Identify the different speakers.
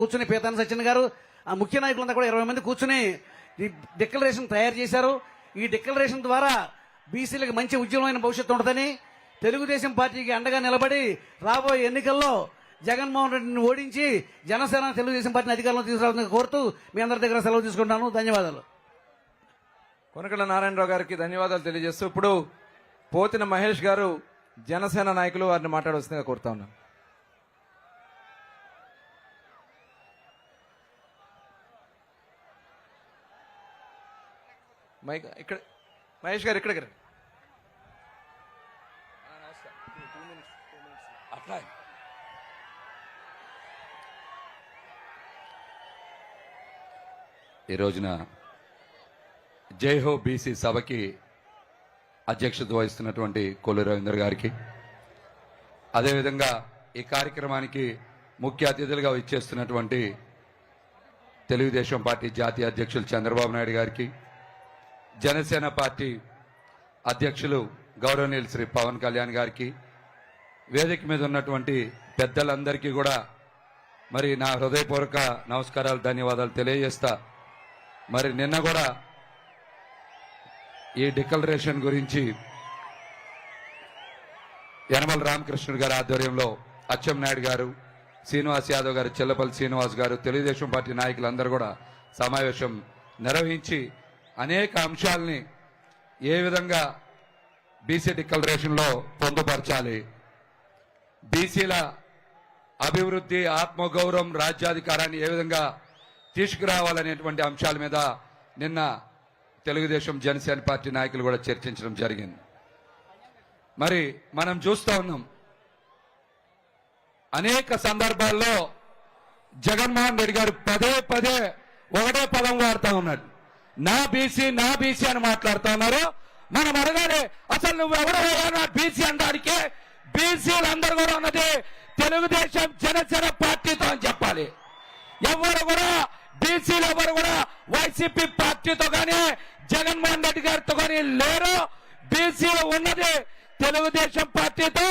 Speaker 1: కూర్చుని పీతాన సత్యన్ గారు ఆ ముఖ్య నాయకులంతా కూడా 20 మంది కూర్చుని ఈ డిక్లరేషన్ తయారు చేశారు. ఈ డిక్లరేషన్ ద్వారా బీసీలకు మంచి ఉజ్వలమైన భవిష్యత్తు ఉంటుందని, తెలుగుదేశం పార్టీకి అండగా నిలబడి రాబోయే ఎన్నికల్లో జగన్మోహన్ రెడ్డిని ఓడించి జనసేన తెలుగుదేశం పార్టీని అధికారంలో తీసుకురావాలని కోరుతూ మీ అందరి దగ్గర సెలవు తీసుకుంటాను. ధన్యవాదాలు.
Speaker 2: కొనకళ్ళ నారాయణరావు గారికి ధన్యవాదాలు తెలియజేస్తూ ఇప్పుడు పోతిన మహేష్ గారు జనసేన నాయకులు వారిని మాట్లాడవలసిందిగా కోరుతా ఉన్నాను. మైక్ ఇక్కడ మహేష్ గారు ఇక్కడికి రండి.
Speaker 3: అట్లా ఈ రోజున జై హో బీసీ సభకి అధ్యక్షత వహిస్తున్నటువంటి కొల్లు రవీందర్ గారికి, అదేవిధంగా ఈ కార్యక్రమానికి ముఖ్య అతిథులుగా ఇచ్చేస్తున్నటువంటి తెలుగుదేశం పార్టీ జాతీయ అధ్యక్షులు చంద్రబాబు నాయుడు గారికి, జనసేన పార్టీ అధ్యక్షులు గౌరవనీయులు శ్రీ పవన్ కళ్యాణ్ గారికి, వేదిక మీద ఉన్నటువంటి పెద్దలందరికీ కూడా మరి నా హృదయపూర్వక నమస్కారాలు, ధన్యవాదాలు తెలియజేస్తా. మరి నిన్న కూడా ఈ డిక్లరేషన్ గురించి యనమల రామకృష్ణుడు గారి ఆధ్వర్యంలో అచ్చెన్నాయుడు గారు, శ్రీనివాస్ యాదవ్ గారు, చెల్లపల్లి శ్రీనివాస్ గారు, తెలుగుదేశం పార్టీ నాయకులందరూ కూడా సమావేశం నిర్వహించి అనేక అంశాలని ఏ విధంగా బీసీ డిక్లరేషన్లో పొందుపరచాలి, బీసీల అభివృద్ధి, ఆత్మగౌరవం, రాజ్యాధికారాన్ని ఏ విధంగా తీసుకురావాలనేటువంటి అంశాల మీద నిన్న తెలుగుదేశం జనసేన పార్టీ నాయకులు కూడా చర్చించడం జరిగింది. మరి మనం చూస్తూ ఉన్నాం అనేక సందర్భాల్లో జగన్మోహన్ రెడ్డి గారు పదే పదే ఒకటే పదం వాడుతూ ఉన్నాడు, నా బీసీ అని మాట్లాడుతూ ఉన్నారు. మనం అడగాలి, అసలు నువ్వు ఎవరో నా బీసీ అనడానికే బీసీలందరూ కూడా ఉన్నది తెలుగుదేశం జనసేన పార్టీతో అని చెప్పాలి. ఎవరు కూడా బీసీలు ఎవరు కూడా వైసీపీ పార్టీతో కానీ జగన్మోహన్ రెడ్డి గారితో కానీ లేరు. బీసీలు ఉన్నది తెలుగుదేశం పార్టీతో.